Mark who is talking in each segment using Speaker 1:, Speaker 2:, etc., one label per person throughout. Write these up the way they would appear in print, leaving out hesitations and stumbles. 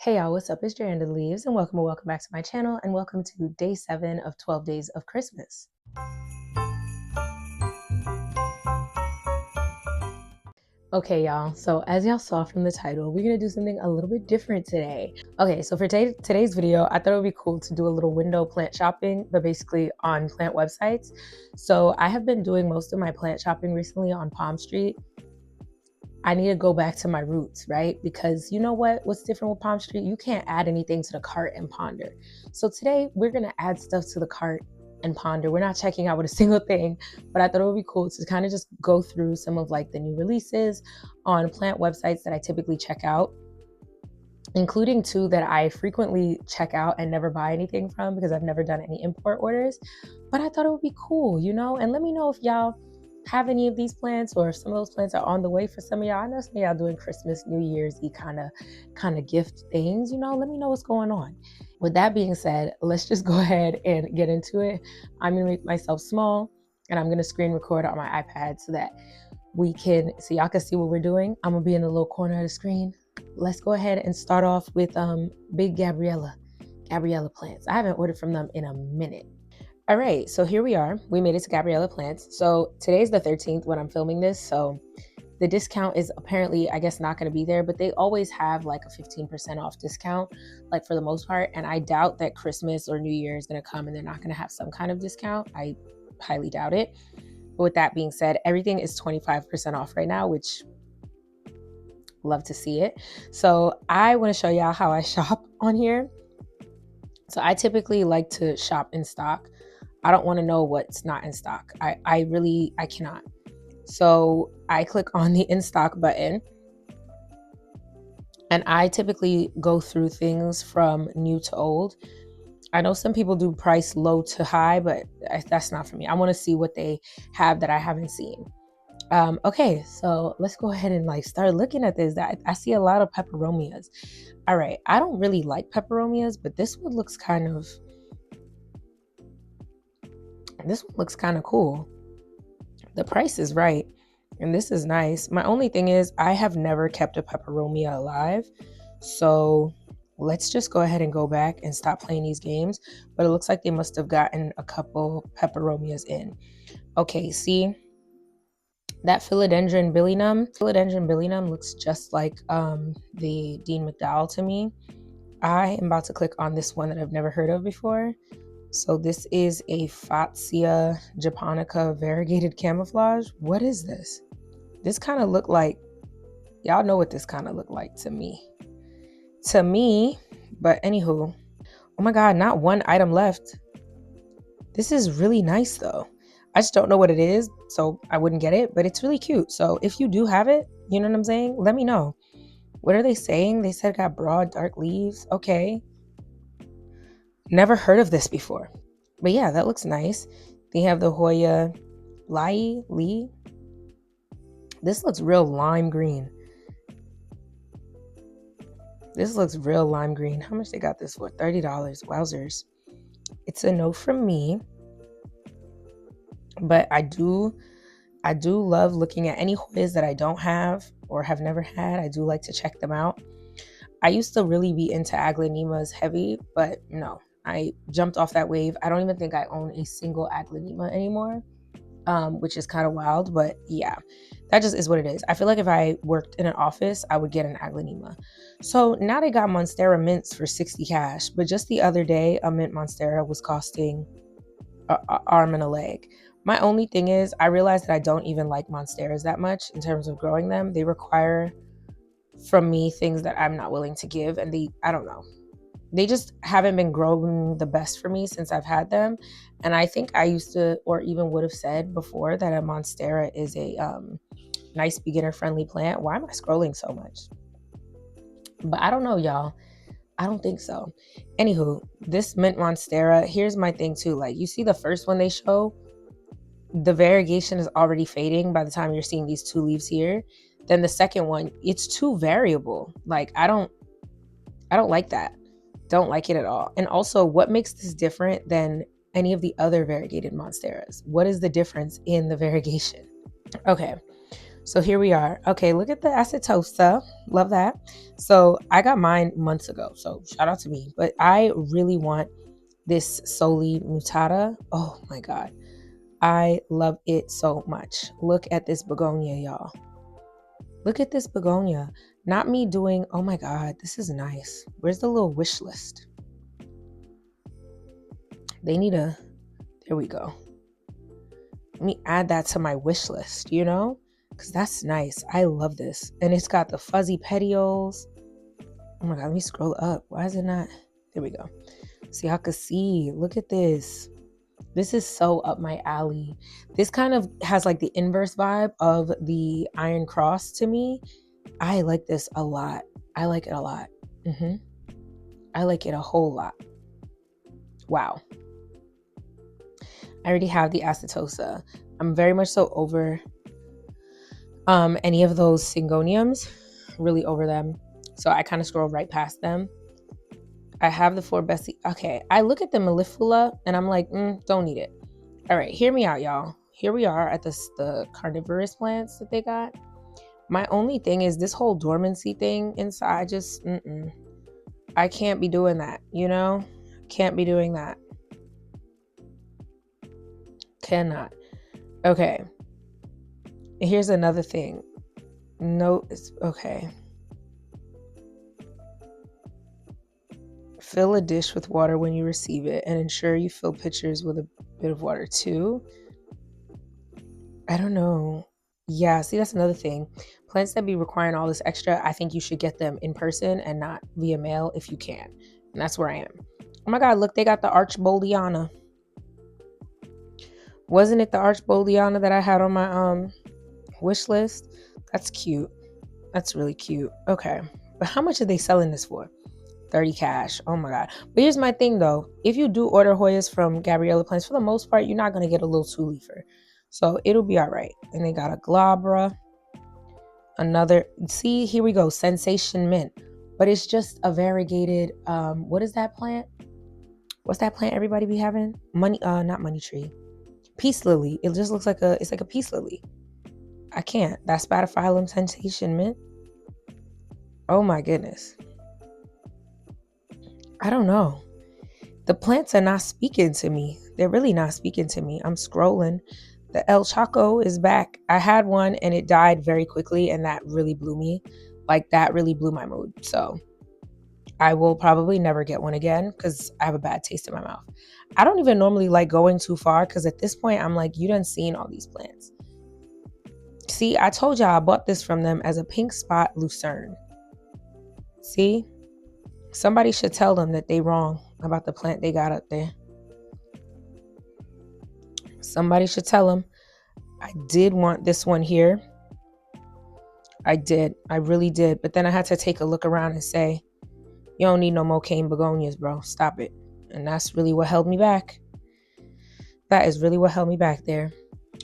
Speaker 1: Hey y'all, what's up? It's Jaranda Leaves and welcome back to my channel and welcome to day 7 of 12 days of Christmas. Okay, y'all, so as y'all saw from the title, we're gonna do something a little bit different today. Okay, so for today's video, I thought it would be cool to do a little window plant shopping, but basically on plant websites. So I have been doing most of my plant shopping recently on Palm Street. I need to go back to my roots, right? Because you know what's different with Palm Street? You can't add anything to the cart and ponder. So today we're gonna add stuff to the cart and ponder. We're not checking out with a single thing, but I thought it would be cool to kind of just go through some of like the new releases on plant websites that I typically check out, including 2 that I frequently check out and never buy anything from because I've never done any import orders. But I thought it would be cool, and let me know if y'all have any of these plants or if some of those plants are on the way for some of y'all. I know some of y'all doing Christmas, New Year's-y kind of gift things, let me know what's going on. With that being said, let's just go ahead and get into it. I'm gonna make myself small and I'm gonna screen record on my iPad so that so y'all can see what we're doing. I'm gonna be in the little corner of the screen. Let's go ahead and start off with big Gabriella Plants. I haven't ordered from them in a minute. All right, so here we are. We made it to Gabriella Plants. So today's the 13th when I'm filming this. So the discount is apparently, I guess, not going to be there, but they always have like a 15% off discount, like for the most part. And I doubt that Christmas or New Year is going to come and they're not going to have some kind of discount. I highly doubt it. But with that being said, everything is 25% off right now, which love to see it. So I want to show y'all how I shop on here. So I typically like to shop in stock. I don't want to know what's not in stock. I cannot. So I click on the in stock button and I typically go through things from new to old. I know some people do price low to high, but that's not for me. I want to see what they have that I haven't seen. Okay, so let's go ahead and start looking at this. I see a lot of peperomias. All right, I don't really like peperomias, but this one looks kind of cool. The price is right, and this is nice. My only thing is I have never kept a peperomia alive, so let's just go ahead and go back and stop playing these games. But it looks like they must have gotten a couple peperomias in. Okay, see that philodendron billinum looks just like the Dean McDowell to me. I am about to click on this one that I've never heard of before. So this is a Fatsia japonica variegated camouflage. What is this? This kind of look like, y'all know what this kind of look like to me. But anywho, oh my God, not one item left. This is really nice though. I just don't know what it is, so I wouldn't get it, but it's really cute. So if you do have it, you know what I'm saying? Let me know. What are they saying? They said it got broad, dark leaves. Okay. Never heard of this before. But yeah, that looks nice. They have the Hoya Lee. This looks real lime green. How much they got this for? $30. Wowzers. It's a no from me. But I do love looking at any Hoyas that I don't have or have never had. I do like to check them out. I used to really be into Aglaonemas heavy, but no, I jumped off that wave. I don't even think I own a single Aglaonema anymore, which is kind of wild, but yeah, that just is what it is. I feel like if I worked in an office, I would get an Aglaonema. So now they got Monstera mints for 60 cash, but just the other day, a mint Monstera was costing an arm and a leg. My only thing is I realized that I don't even like Monsteras that much in terms of growing them. They require from me things that I'm not willing to give, and I don't know. They just haven't been growing the best for me since I've had them. And I think I used to, or even would have said before, that a Monstera is a nice beginner-friendly plant. Why am I scrolling so much? But I don't know, y'all. I don't think so. Anywho, this mint Monstera, here's my thing too. You see the first one they show, the variegation is already fading by the time you're seeing these 2 leaves here. Then the second one, it's too variable. I don't like that. Don't like it at all. And also, what makes this different than any of the other variegated Monsteras? What is the difference in the variegation? Okay, So here we are. Okay, look at the acetosa. Love that. So I got mine months ago. So shout out to me. But I really want this Soli Mutata. Oh my God. I love it so much. Look at this begonia, y'all. Look at this begonia. Not me doing, oh my God, this is nice. Where's the little wish list? They need a, there we go. Let me add that to my wish list, you know? Because that's nice. I love this. And it's got the fuzzy petioles. Oh my God, let me scroll up. Why is it not? There we go. So y'all can see. Look at this. This is so up my alley. This kind of has like the inverse vibe of the Iron Cross to me. I like this a lot. I like it a lot. I like it a whole lot. Wow. I already have the acetosa. I'm very much so over any of those syngoniums. Really over them. So I kind of scroll right past them. I have the 4 Bessie. Okay, I look at the melliflua and I'm like, don't need it. All right, hear me out, y'all. Here we are at the carnivorous plants that they got. My only thing is this whole dormancy thing inside. Just, I can't be doing that, you know? Can't be doing that. Cannot. Okay. Here's another thing. No, it's okay. Fill a dish with water when you receive it and ensure you fill pitchers with a bit of water too. I don't know. Yeah, see, that's another thing. Plants that be requiring all this extra, I think you should get them in person and not via mail if you can. And that's where I am. Oh my God, look, they got the Archboldiana. Wasn't it the Archboldiana that I had on my wish list? That's cute. That's really cute. Okay. But how much are they selling this for? 30 cash. Oh my God. But here's my thing though. If you do order Hoyas from Gabriella Plants, for the most part, you're not going to get a little 2-leafer. So it'll be all right. And they got a glabra. Another, see, here we go. Sensation mint. But it's just a variegated, what is that plant? What's that plant everybody be having? Not money tree. Peace lily. It just looks like it's like a peace lily. I can't. That Spatifilum sensation mint. Oh my goodness. I don't know. The plants are not speaking to me. They're really not speaking to me. I'm scrolling. The El Chaco is back. I had one and it died very quickly and that really blew me. Like that really blew my mood. So I will probably never get one again because I have a bad taste in my mouth. I don't even normally like going too far because at this point I'm like, you done seen all these plants. See, I told y'all I bought this from them as a pink spot lucerne. See? Somebody should tell them that they wrong about the plant they got up there. Somebody should tell them. I did want this one here. I did. I really did. But then I had to take a look around and say, you don't need no more cane begonias, bro. Stop it. And that's really what held me back. That is really what held me back there.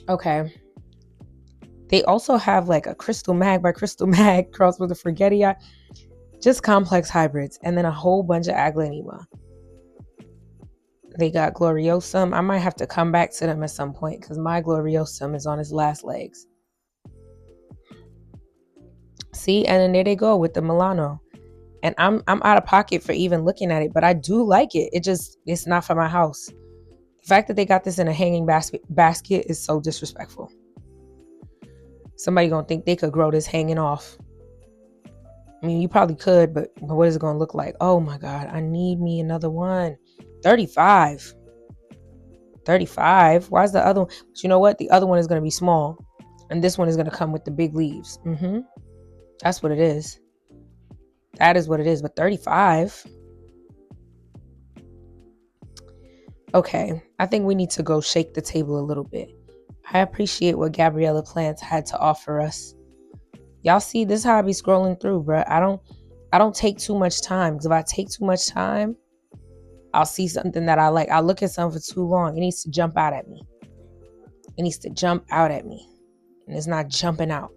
Speaker 1: Okay. They also have like a Crystal Mag by Crystal Mag crossed with a Forgetti. Just complex hybrids. And then a whole bunch of Aglaonema. They got Gloriosum. I might have to come back to them at some point because my Gloriosum is on its last legs. See, and then there they go with the Milano. And I'm out of pocket for even looking at it, but I do like it. It's not for my house. The fact that they got this in a hanging basket is so disrespectful. Somebody gonna think they could grow this hanging off. I mean, you probably could, but what is it gonna look like? Oh my God, I need me another one. 35. 35. Why is the other one? But you know what? The other one is gonna be small, and this one is gonna come with the big leaves. That's what it is. That is what it is. But 35. Okay, I think we need to go shake the table a little bit. I appreciate what Gabriella Plants had to offer us. Y'all see, this is how I be scrolling through, bro. I don't take too much time. Because if I take too much time, I'll see something that I like. I'll look at something for too long. It needs to jump out at me. It needs to jump out at me. And it's not jumping out.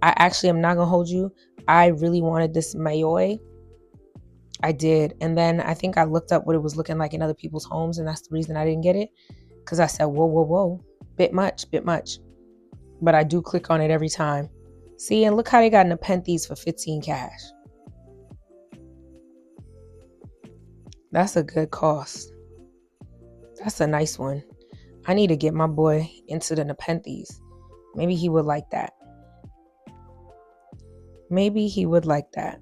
Speaker 1: I actually am not going to hold you. I really wanted this Mayoi. I did. And then I think I looked up what it was looking like in other people's homes. And that's the reason I didn't get it. Because I said, whoa. Bit much. But I do click on it every time. See, and look how they got Nepenthes for 15 cash. That's a good cost. That's a nice one. I need to get my boy into the Nepenthes. Maybe he would like that. Maybe he would like that.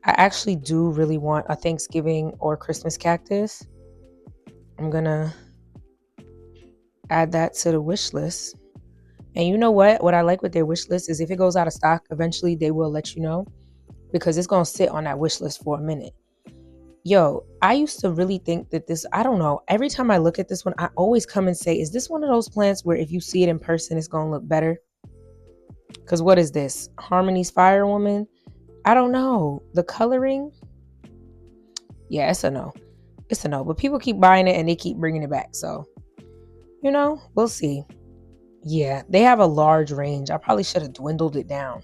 Speaker 1: I actually do really want a Thanksgiving or Christmas cactus. I'm going to add that to the wish list. And you know what? What I like with their wish list is if it goes out of stock, eventually they will let you know, because it's going to sit on that wish list for a minute. Yo, I used to really think that this, I don't know, every time I look at this one, I always come and say, is this one of those plants where if you see it in person, it's going to look better? Because what is this? Harmony's Fire Woman? I don't know. The coloring? Yeah, it's a no. It's a no. But people keep buying it and they keep bringing it back. So, you know, we'll see. Yeah, they have a large range. I probably should have dwindled it down.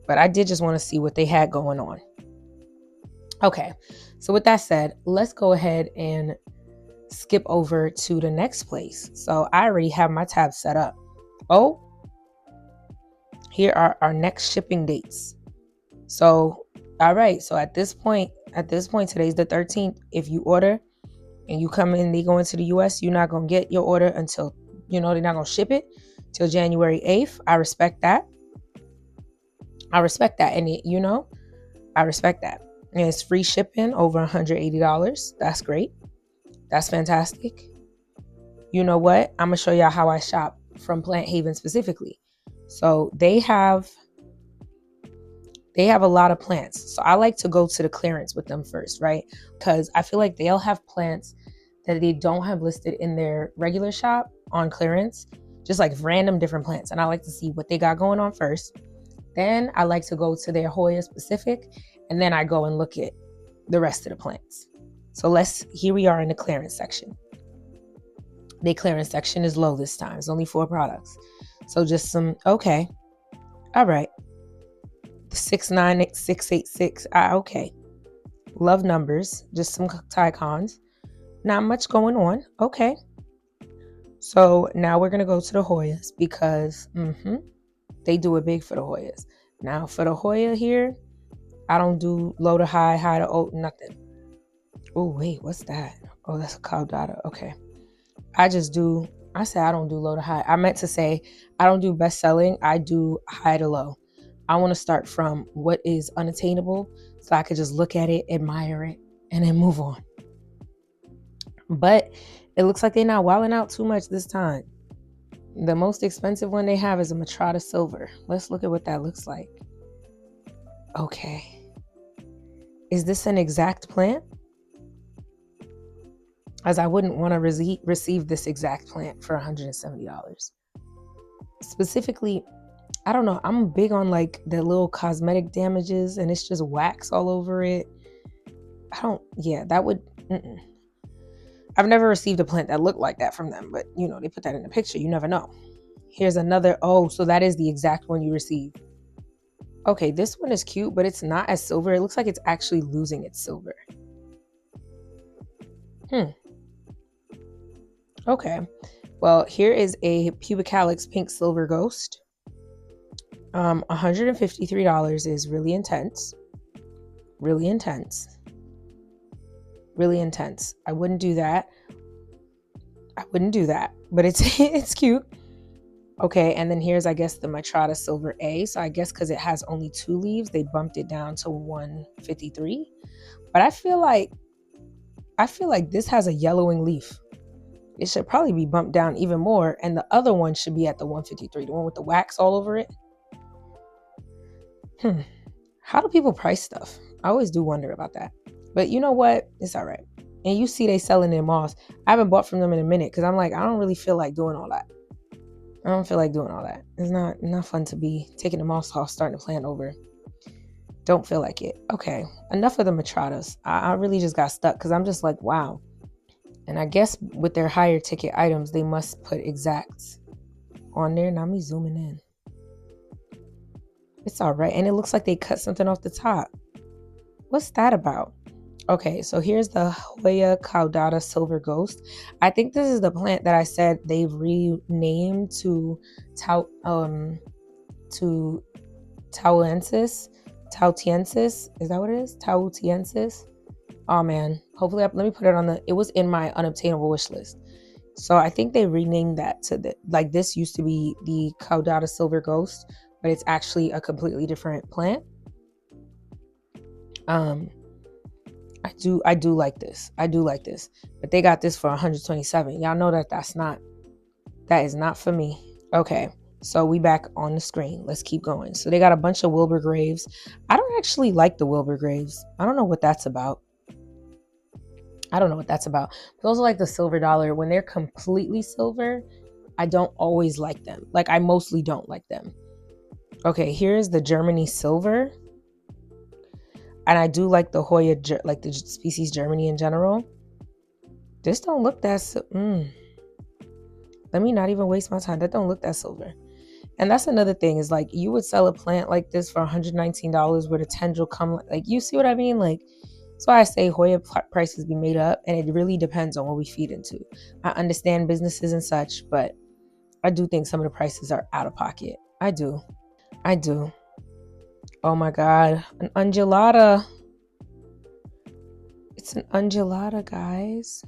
Speaker 1: But I did just want to see what they had going on. Okay, so with that said, let's go ahead and skip over to the next place. So I already have my tab set up. Oh, here are our next shipping dates. So, all right. So at this point, today's the 13th. If you order and you come in, they go into the US, you're not going to get your order until, they're not going to ship it till January 8th. I respect that. And I respect that. And it's free shipping over $180. That's great. That's fantastic. You know what? I'm going to show y'all how I shop from Plant Haven specifically. So they have a lot of plants. So I like to go to the clearance with them first, right? Because I feel like they'll have plants that they don't have listed in their regular shop on clearance, just like random different plants. And I like to see what they got going on first. Then I like to go to their Hoya specific, and then I go and look at the rest of the plants. So here we are in the clearance section. The clearance section is low this time. It's only 4 products. So just okay. All right. 69686. Okay. Love numbers. Just some Tycons. Not much going on. Okay. So now we're going to go to the Hoyas because they do it big for the Hoyas. Now for the Hoya here, I don't do low to high, high to oat, nothing. Oh, wait, what's that? Oh, that's a caudata. Okay. I said I don't do low to high. I meant to say I don't do best selling. I do high to low. I want to start from what is unattainable so I could just look at it, admire it, and then move on. But it looks like they're not wilding out too much this time. The most expensive one they have is a Matrata Silver. Let's look at what that looks like. Okay. Is this an exact plant? As I wouldn't want to receive this exact plant for $170. Specifically, I don't know. I'm big on like the little cosmetic damages and it's just wax all over it. I've never received a plant that looked like that from them, but they put that in the picture. You never know. Here's another. Oh, so that is the exact one you received. Okay, this one is cute, but it's not as silver. It looks like it's actually losing its silver. Okay. Well, here is a Pubicalyx Pink Silver Ghost. $153 is really intense. Really intense. Really intense. I wouldn't do that. But it's cute. Okay, and then here's, I guess, the Matrata Silver A. So I guess because it has only 2 leaves, they bumped it down to $153. But I feel like this has a yellowing leaf. It should probably be bumped down even more, and the other one should be at the $153, the one with the wax all over it. How do people price stuff? I always do wonder about that. But you know what? It's all right. And you see they selling their moss. I haven't bought from them in a minute because I'm like, I don't really feel like doing all that. It's not fun to be taking the moss off, starting to plant over. Don't feel like it. Okay, enough of the Matratas. I really just got stuck because I'm just like, wow. And I guess with their higher ticket items, they must put exacts on there. Now me zooming in. It's all right. And it looks like they cut something off the top. What's that about? Okay, so here's the Hoya Caudata Silver Ghost. I think this is the plant that I said they've renamed to to Tauensis. Is that what it is? Tauensis. Oh man, hopefully let me put it on it was in my unobtainable wish list. So I think they renamed that to this used to be the Caudata Silver Ghost, but it's actually a completely different plant. I do like this. But they got this for 127. Y'all know that is not for me. Okay. So we back on the screen. Let's keep going. So they got a bunch of Wilbur Graves. I don't actually like the Wilbur Graves. I don't know what that's about. Those are like the silver dollar. When they're completely silver, I don't always like them. Like I mostly don't like them. Okay, here's the Germany silver. And I do like the Hoya, like the species Germany in general. This don't look that, let me not even waste my time. That don't look that silver. And that's another thing is like you would sell a plant like this for $119 where the tendril come, like you see what I mean? Like, that's why I say Hoya prices be made up, and it really depends on what we feed into. I understand businesses and such, but I do think some of the prices are out of pocket. I do. Oh my God, an undulata. It's an undulata, guys.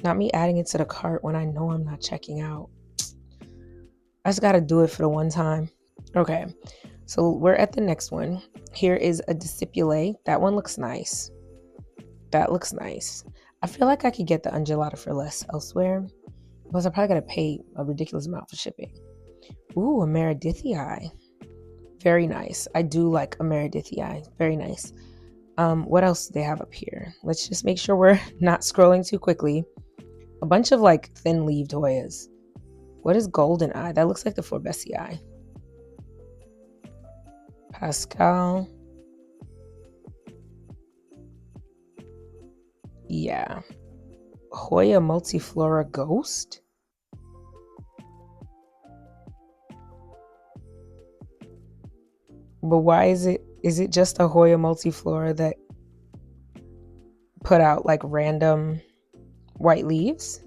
Speaker 1: Not me adding it to the cart when I know I'm not checking out. I just got to do it for the one time. Okay, so we're at the next one. Here is a discipule. That one looks nice. I feel like I could get the undulata for less elsewhere, because I probably got to pay a ridiculous amount for shipping. Ooh, a Meredithii. Very nice. I do like a Meredithii. Very nice. What else do they have up here? Let's just make sure we're not scrolling too quickly. A bunch of like thin-leaved Hoyas. What is Golden Eye? That looks like the Forbesii. Pascal. Yeah. Hoya multiflora Ghost. But why is it just a Hoya multiflora that put out like random white leaves?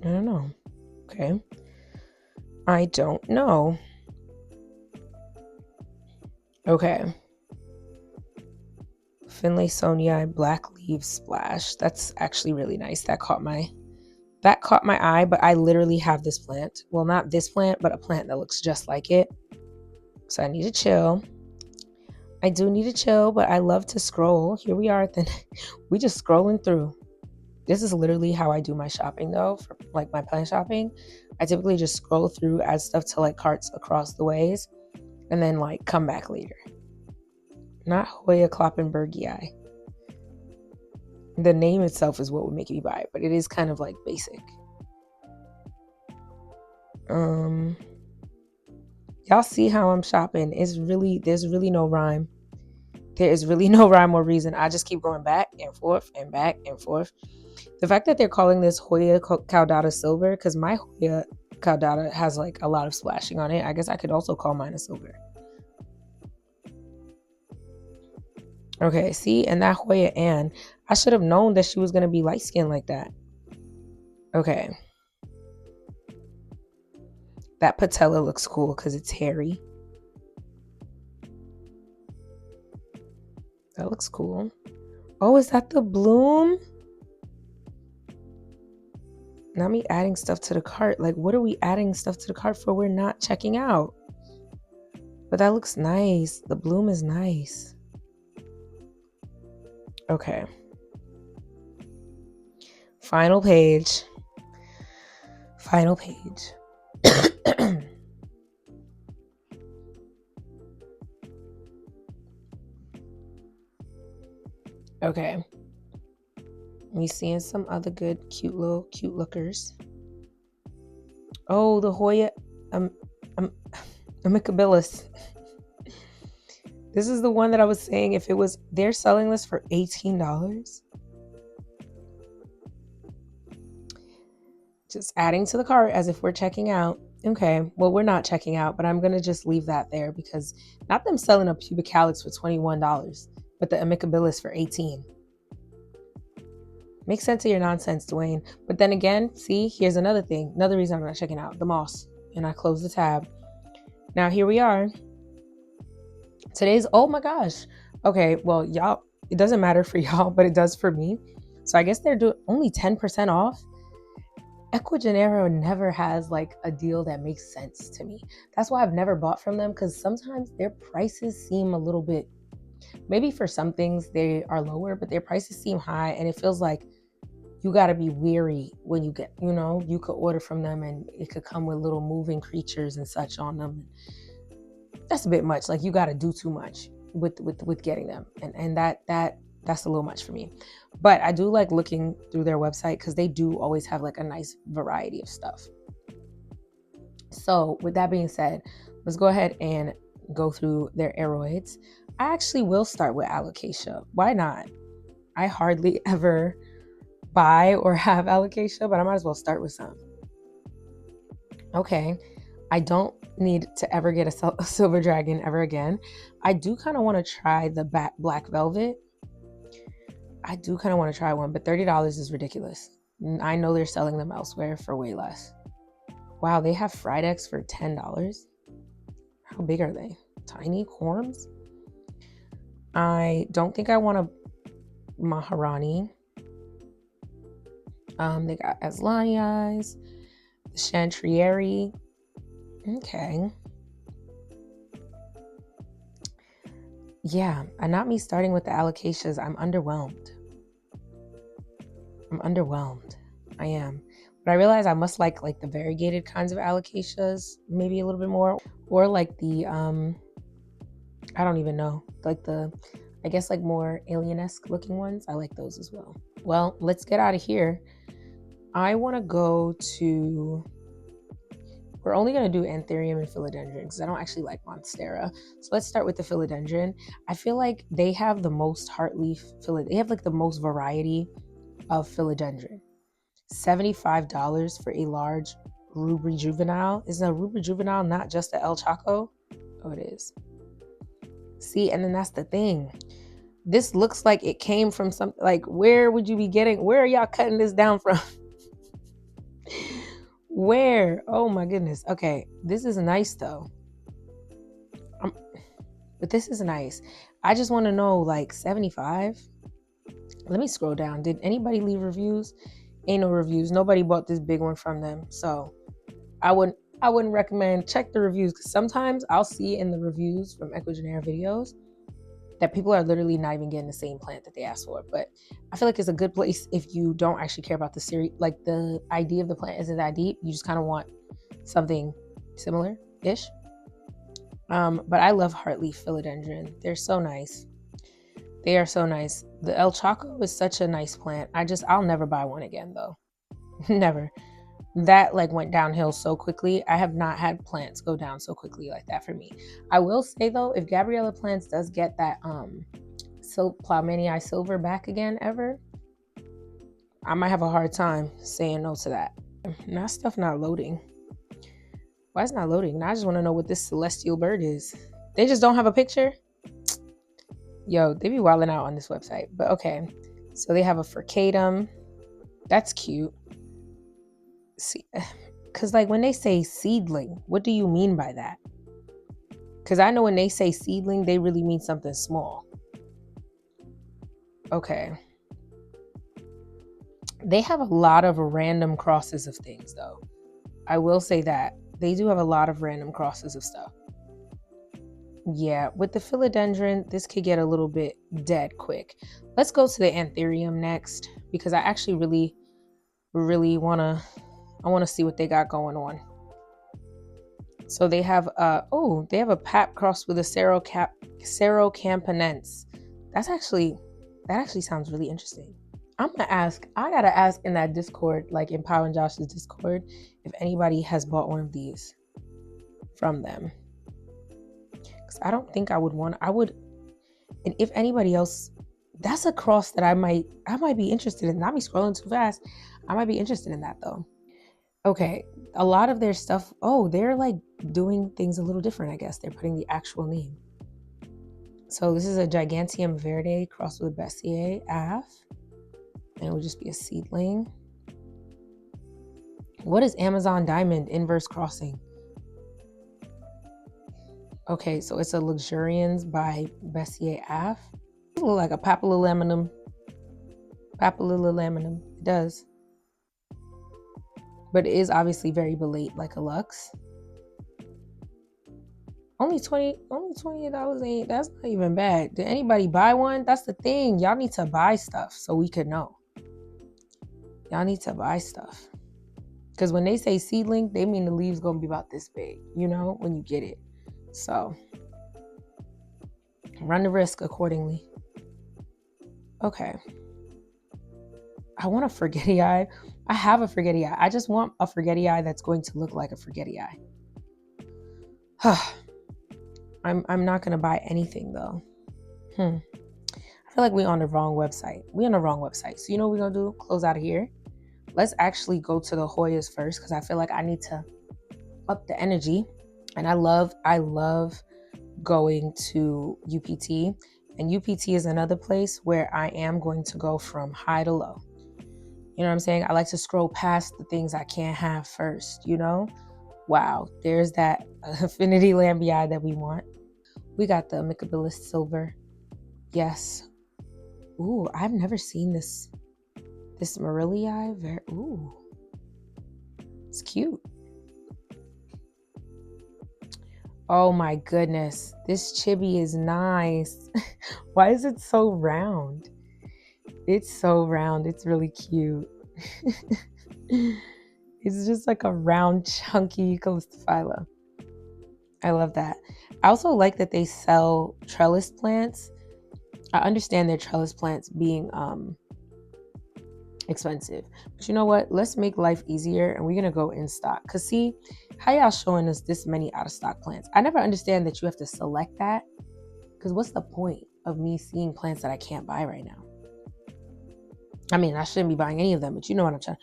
Speaker 1: I don't know. Okay. I don't know. Okay. Finlaysonii Black Leaves Splash. That's actually really nice. That caught my eye, but I literally have this plant. Well, not this plant, but a plant that looks just like it. So I need to chill. I do need to chill, but I love to scroll. Here we are. We just scrolling through. This is literally how I do my shopping though, for like my plant shopping. I typically just scroll through, add stuff to like carts across the ways, and then like come back later. Not Hoya Kloppenbergii. The name itself is what would make me buy it, but it is kind of like basic. Y'all see how I'm shopping? There's really no rhyme. There is really no rhyme or reason. I just keep going back and forth and back and forth. The fact that they're calling this Hoya Caudata Silver, because my Hoya Caudata has like a lot of splashing on it. I guess I could also call mine a silver. Okay, see, and that Hoya Ann, I should have known that she was going to be light skinned like that. Okay. That patella looks cool because it's hairy. That looks cool. Oh, is that the bloom? Now me adding stuff to the cart. Like, what are we adding stuff to the cart for? We're not checking out. But that looks nice. The bloom is nice. Okay. Final page. Okay. We seeing some other good, cute lookers. Oh, the Hoya amicabilis. This is the one that I was saying, if it was, they're selling this for $18. Just adding to the cart as if we're checking out. Okay, well, we're not checking out, but I'm going to just leave that there because not them selling a pubic calyx for $21, but the amicabilis for $18. Makes sense of your nonsense, Dwayne. But then again, see, here's another thing. Another reason I'm not checking out the moss. And I close the tab. Now here we are. Today's, oh my gosh. Okay, well, y'all, it doesn't matter for y'all, but it does for me. So I guess they're doing only 10% off. Ecuagenera never has like a deal that makes sense to me. That's why I've never bought from them, because sometimes their prices seem a little bit, maybe for some things they are lower, but their prices seem high, and it feels like you got to be weary when you get, you could order from them and it could come with little moving creatures and such on them. That's a bit much. Like, you got to do too much with getting them, and that's a little much for me. But I do like looking through their website, because they do always have like a nice variety of stuff. So with that being said, let's go ahead and go through their aroids. I actually will start with alocasia. Why not? I hardly ever buy or have alocasia, but I might as well start with some. Okay, I don't need to ever get a silver dragon ever again. I do kind of want to try the black velvet. I do kind of want to try one, but $30 is ridiculous. I know they're selling them elsewhere for way less. Wow, they have fried eggs for $10. How big are they? Tiny corms? I don't think I want a Maharani. They got Aslani eyes, Chantrieri. Okay. Yeah, and not me starting with the alocasias. I'm underwhelmed. I am. But I realize I must like the variegated kinds of alocasias maybe a little bit more, or like the I don't even know, like the, I guess, like more alien-esque looking ones. I like those as well. Well, let's get out of here. I want to go to, we're only going to do Anthurium and Philodendron because I don't actually like Monstera. So let's start with the Philodendron. I feel like they have the most heartleaf they have like the most variety of Philodendron. $75 for a large Rubri Juvenile. Is a Rubri Juvenile not just the El Chaco? Oh, it is. See, and then that's the thing. This looks like it came from something, like, where would you be getting, where are y'all cutting this down from? Where? Oh my goodness. Okay, this is nice though. But this is nice. I just want to know, like, 75. Let me scroll down. Did anybody leave reviews? Ain't no reviews. Nobody bought this big one from them. So I wouldn't recommend. Check the reviews, because sometimes I'll see in the reviews from Ecuagenera videos that people are literally not even getting the same plant that they asked for. But I feel like it's a good place if you don't actually care about the series, like the idea of the plant isn't that deep. You just kind of want something similar-ish. But I love heartleaf philodendron. They're so nice. They are so nice. The El Chaco is such a nice plant. I'll never buy one again though. Never. That like went downhill so quickly. I have not had plants go down so quickly like that for me. I will say though, if Gabriella Plants does get that Ploumanii silver back again ever, I might have a hard time saying no to that. Now stuff not loading. Why is it not loading? Now I just want to know what this celestial bird is. They just don't have a picture? Yo, they be wilding out on this website. But okay. So they have a Furcatum. That's cute. See, because like when they say seedling, what do you mean by that? Because I know when they say seedling, they really mean something small. Okay. They have a lot of random crosses of things though. I will say that. They do have a lot of random crosses of stuff. Yeah, with the philodendron, this could get a little bit dead quick. Let's go to the Anthurium next, because I actually really want to see what they got going on. So they have they have a pap crossed with a Serocampanense. That actually sounds really interesting. I gotta ask in that Discord, like in Pow and Josh's Discord, if anybody has bought one of these from them. Because I don't think I would, and if anybody else, that's a cross that I might be interested in. Not me scrolling too fast. I might be interested in that though. Okay, a lot of their stuff, they're like doing things a little different, I guess. They're putting the actual name. So this is a Gigantium Verde crossed with Bessier Af. And it would just be a seedling. What is Amazon Diamond Inverse Crossing? Okay, so it's a Luxurians by Bessier Af. It looks like a papillolaminum. Papillolaminum. It does. But it is obviously very belate, like a Lux. Only $28 ain't, that's not even bad. Did anybody buy one? That's the thing. Y'all need to buy stuff so we could know. Y'all need to buy stuff. Because when they say seedling, they mean the leaves gonna be about this big, you know, when you get it. So run the risk accordingly. Okay. I want a forgetty eye. I have a forgetty eye. I just want a forgetty eye that's going to look like a forgetty eye. I'm not gonna buy anything though. I feel like we're on the wrong website. We're on the wrong website. So you know what we're gonna do? Close out of here. Let's actually go to the Hoyas first because I feel like I need to up the energy. And I love going to UPT. And UPT is another place where I am going to go from high to low. You know what I'm saying? I like to scroll past the things I can't have first, you know? Wow, there's that affinity lambii that we want. We got the Amicabilis Silver. Yes. Ooh, I've never seen this Marillii. Ooh. It's cute. Oh my goodness. This chibi is nice. Why is it so round? It's so round. It's really cute. It's just like a round, chunky Calistophylla. I love that. I also like that they sell trellis plants. I understand their trellis plants being expensive. But you know what? Let's make life easier and we're going to go in stock. Because see, how y'all showing us this many out of stock plants? I never understand that you have to select that. Because what's the point of me seeing plants that I can't buy right now? I mean, I shouldn't be buying any of them, but you know what I'm trying.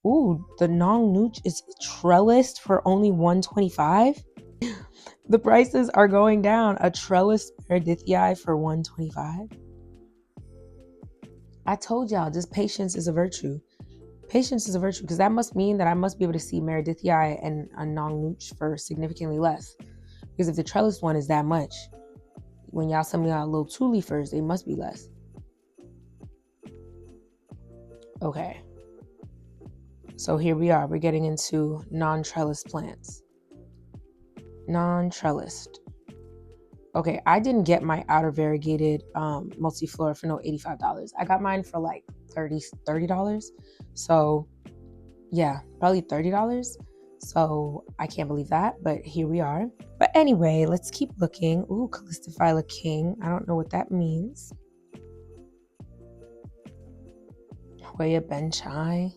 Speaker 1: Ooh, the Nong Nooch is trellised for only $125. The prices are going down. A trellis Meredithii for $125. I told y'all, just patience is a virtue. Patience is a virtue because that must mean that I must be able to see Meredithii and a Nong Nooch for significantly less. Because if the trellis one is that much, when y'all send me out little two-leafers, they must be less. Okay. So here we are. We're getting into non-trellis plants. Non-trellised. Okay, I didn't get my outer variegated multiflora for no $85. I got mine for like $30. So yeah, probably $30. So I can't believe that, but here we are. But anyway, let's keep looking. Ooh, Calistophylla King. I don't know what that means. Hoya Benchai.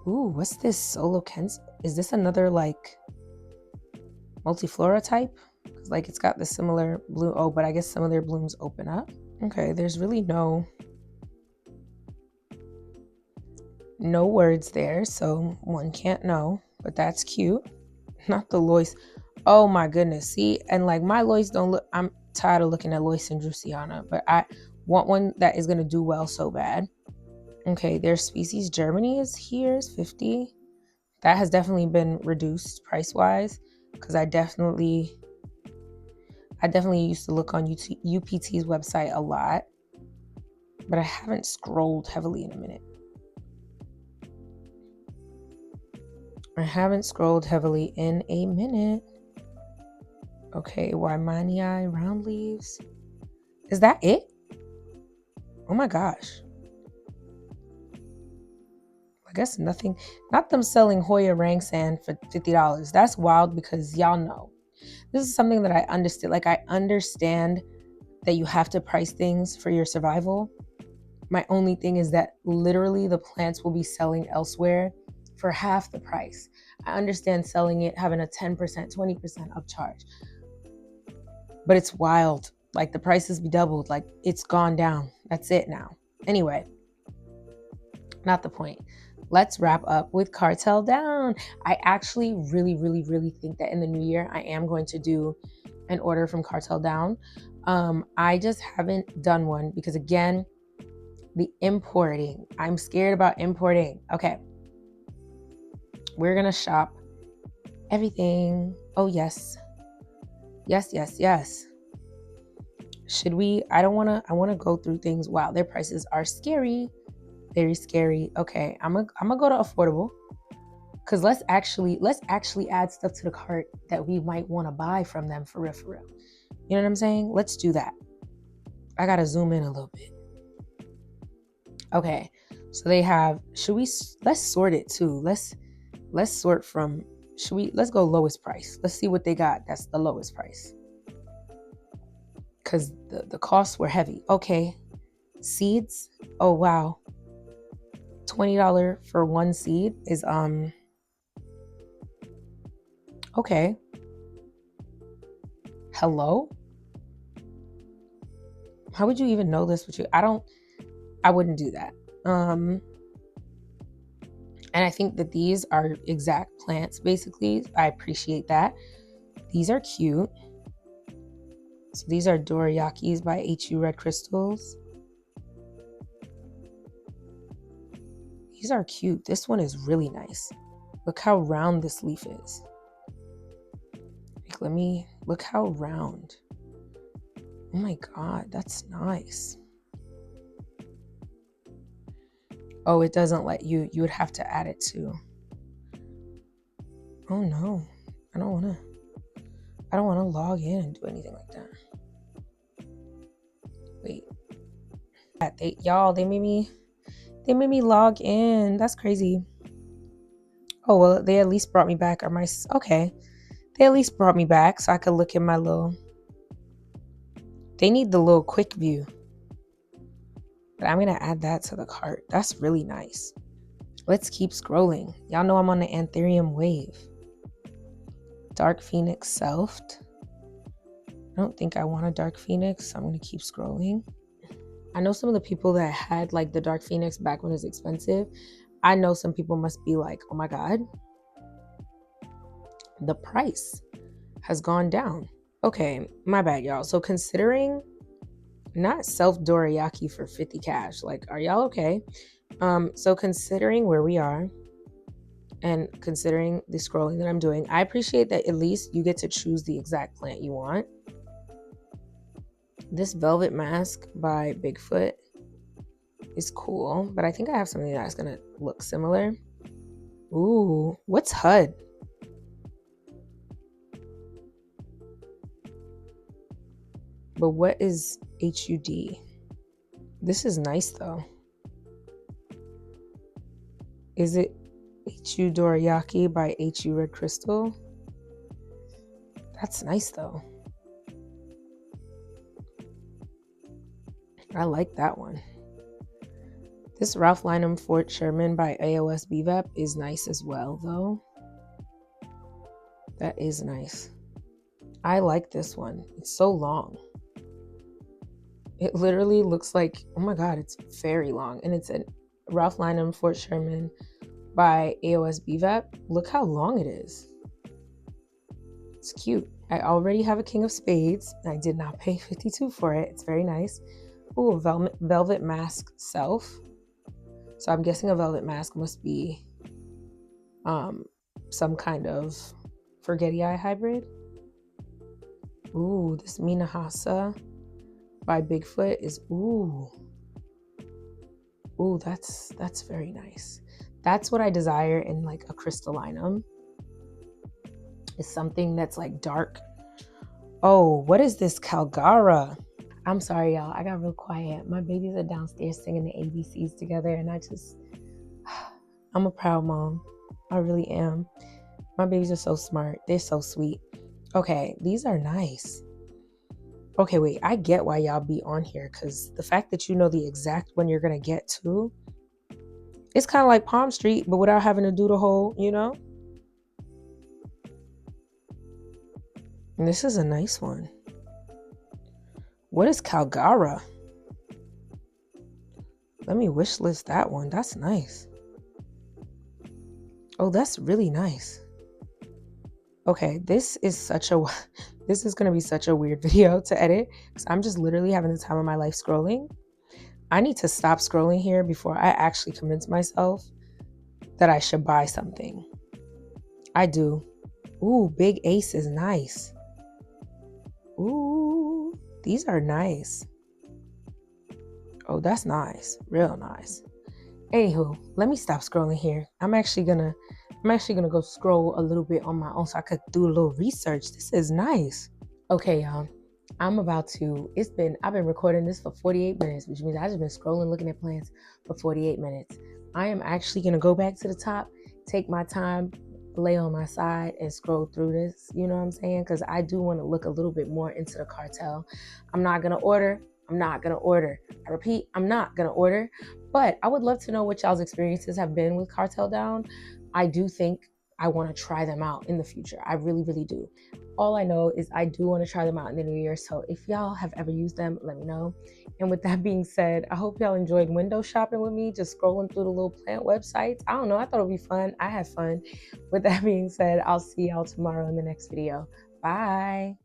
Speaker 1: Ooh, what's this? Solo Kens? Is this another like multiflora type? Like it's got the similar bloom. Oh, but I guess some of their blooms open up. Okay, there's really no words there, so one can't know, but that's cute. Not the Lois. Oh my goodness. See, and like my Lois don't look, I'm tired of looking at Lois and Drusiana, but I want one that is going to do well so bad. Okay, their species Germany is here, is 50. That has definitely been reduced price-wise because I definitely used to look on UPT's website a lot, but I haven't scrolled heavily in a minute. Okay, Wymanii, round leaves. Is that it? Oh my gosh. I guess nothing. Not them selling Hoya Rangsan for $50. That's wild because y'all know. This is something that I understood. Like I understand that you have to price things for your survival. My only thing is that literally the plants will be selling elsewhere for half the price. I understand selling it, having a 10%, 20% upcharge. But it's wild. Like the prices be doubled. Like it's gone down. That's it now. Anyway, not the point. Let's wrap up with Kartel Daun. I actually really, really, really think that in the new year, I am going to do an order from Kartel Daun. I just haven't done one because again, The importing. I'm scared about importing. Okay. We're going to shop everything. Oh, yes. Yes, yes, yes. Should we? I want to go through things. Wow, their prices are scary. Very scary. Okay, I'm gonna go to affordable. Cause let's actually add stuff to the cart that we might want to buy from them for real, for real. You know what I'm saying? Let's do that. I gotta zoom in a little bit. Okay, so they have. Let's sort it too. Let's sort from. Let's go lowest price. Let's see what they got. That's the lowest price. Cause the costs were heavy. Okay, seeds. Oh wow, $20 for one seed is okay. Hello? How would you even know this with you? I wouldn't do that. And I think that these are exact plants, basically. I appreciate that. These are cute. So these are Dorayakis by HU Red Crystals. These are cute. This one is really nice. Look how round this leaf is. Like, look how round. Oh my God, that's nice. Oh, it doesn't let you. You would have to add it to. Oh no, I don't want to log in and do anything like that. Wait, they made me log in. That's crazy. Oh well, they at least brought me back. Okay? They at least brought me back so I could look at my little. They need the little quick view. But I'm going to add that to the cart. That's really nice. Let's keep scrolling. Y'all know I'm on the Anthurium wave. Dark Phoenix Selfed. I don't think I want a Dark Phoenix, so I'm going to keep scrolling. I know some of the people that had like the Dark Phoenix back when it was expensive. I know some people must be like, oh my God, the price has gone down. Okay, my bad, y'all. So considering not self dorayaki for 50 cash, like, are y'all okay? So considering where we are and considering the scrolling that I'm doing, I appreciate that at least you get to choose the exact plant you want. This velvet mask by Bigfoot is cool, but I think I have something that's gonna look similar. Ooh, what's HUD? But what is HUD? This is nice though. Is it HU Dorayaki by HU Red Crystal? That's nice though. I like that one. This Ralph Lynam Fort Sherman by AOS BVAP is nice as well though. That is nice. I like this one. It's so long. It literally looks like, oh my God, it's very long. And it's a Ralph Lynam Fort Sherman by AOS BVAP. Look how long it is. It's cute. I already have a King of Spades. I did not pay $52 for it. It's very nice. Ooh, velvet mask self. So I'm guessing a velvet mask must be some kind of Forgetti Eye hybrid. Ooh, this Minahasa by Bigfoot is ooh, that's very nice. That's what I desire in like a crystallinum. Is something that's like dark. Oh, what is this Calgara? I'm sorry, y'all. I got real quiet. My babies are downstairs singing the ABCs together, and I'm a proud mom. I really am. My babies are so smart. They're so sweet. Okay, these are nice. Okay, wait, I get why y'all be on here, because the fact that you know the exact one you're going to get to, it's kind of like Palm Street, but without having to do the whole, you know? And this is a nice one. What is Calgara? Let me wish list that one. That's nice. Oh, that's really nice. Okay, this is going to be such a weird video to edit because I'm just literally having the time of my life scrolling. I need to stop scrolling here before I actually convince myself that I should buy something. I do. Ooh, Big Ace is nice. Ooh, these are nice. Oh, that's nice. Real nice. Anywho, let me stop scrolling here. I'm actually gonna go scroll a little bit on my own so I could do a little research. This is nice. Okay, y'all. I've been recording this for 48 minutes, which means I've just been scrolling, looking at plants for 48 minutes. I am actually gonna go back to the top, take my time, lay on my side and scroll through this, you know what I'm saying? Because I do want to look a little bit more into the Kartel. I'm not gonna order. I repeat, I'm not gonna order, but I would love to know what y'all's experiences have been with Kartel Daun. I do think I want to try them out in the future. I really, really do. All I know is I do want to try them out in the new year. So if y'all have ever used them, let me know. And with that being said, I hope y'all enjoyed window shopping with me, just scrolling through the little plant websites. I don't know. I thought it'd be fun. I had fun. With that being said, I'll see y'all tomorrow in the next video. Bye.